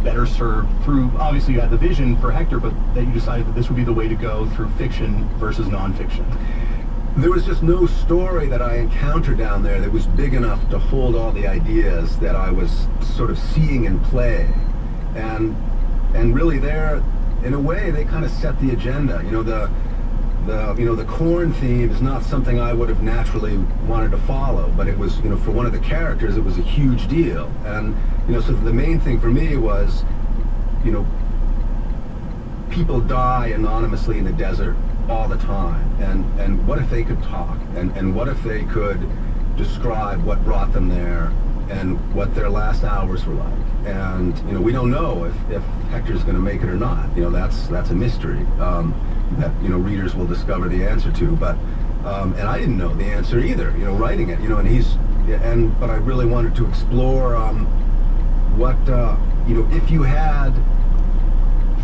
better served through, obviously you had the vision for Hector, but that you decided that this would be the way to go through fiction versus nonfiction? There was just no story that I encountered down there that was big enough to hold all the ideas that I was sort of seeing in play. And really there, in a way, they kind of set the agenda. The corn theme is not something I would have naturally wanted to follow, but it was, for one of the characters, it was a huge deal. And, so the main thing for me was, people die anonymously in the desert all the time. And what if they could talk? And what if they could describe what brought them there and what their last hours were like? And, we don't know if Hector's going to make it or not. That's a mystery that, readers will discover the answer to. But, and I didn't know the answer either, writing it, but I really wanted to explore what, if you had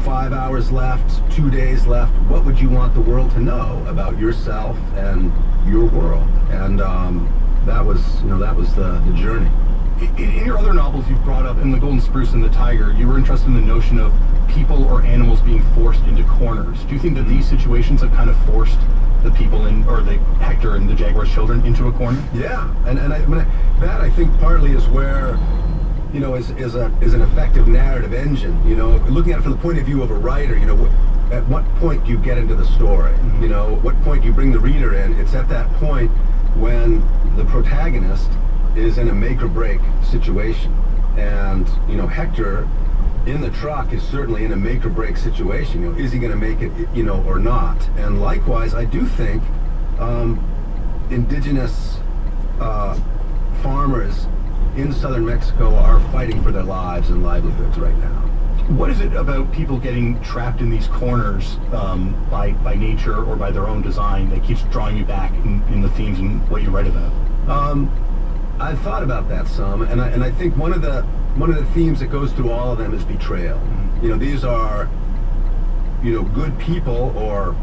5 hours left, 2 days left, what would you want the world to know about yourself and your world? And that was the journey. In your other novels you've brought up, in The Golden Spruce and The Tiger, you were interested in the notion of people or animals being forced into corners. Do you think that these situations have kind of forced the people the Hector and the Jaguar's children into a corner? Yeah, that I think partly is where, is an effective narrative engine. Looking at it from the point of view of a writer, at what point do you get into the story? What point do you bring the reader in? It's at that point when the protagonist is in a make or break situation. And, Hector in the truck is certainly in a make or break situation. Is he going to make it, or not? And likewise, I do think indigenous farmers in southern Mexico are fighting for their lives and livelihoods right now. What is it about people getting trapped in these corners by nature or by their own design that keeps drawing you back in the themes and what you write about? I've thought about that some, and I think one of the themes that goes through all of them is betrayal. These are, good people or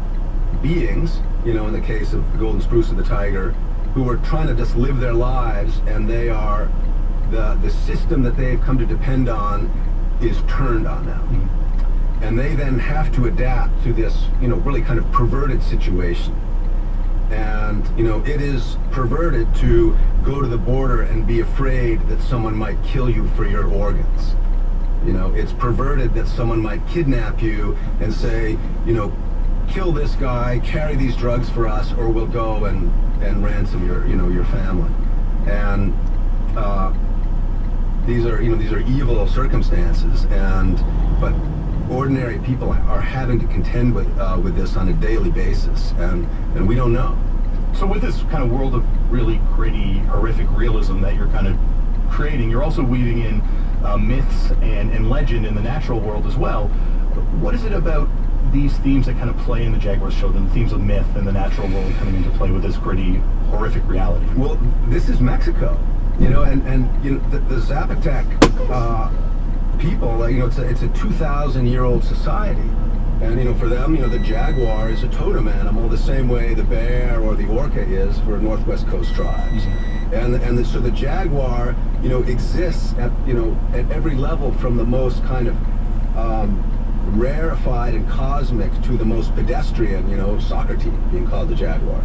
beings, in the case of The Golden Spruce and The Tiger, who are trying to just live their lives, and they are, the system that they've come to depend on is turned on them. And they then have to adapt to this, really kind of perverted situation. And, it is perverted to go to the border and be afraid that someone might kill you for your organs. It's perverted that someone might kidnap you and say, kill this guy, carry these drugs for us, or we'll go and ransom your family. And these are evil circumstances, but ordinary people are having to contend with this on a daily basis, and we don't know. So with this kind of world of really gritty, horrific realism that you're kind of creating, you're also weaving in myths and legend in the natural world as well. What is it about these themes that kind of play in the Jaguar's children, the themes of myth and the natural world coming into play with this gritty, horrific reality? Well, this is Mexico, the Zapotec people, it's a 2,000-year-old society. And, for them, the jaguar is a totem animal the same way the bear or the orca is for Northwest Coast tribes. And so the jaguar, exists at every level, from the most kind of rarefied and cosmic to the most pedestrian, soccer team being called the Jaguar.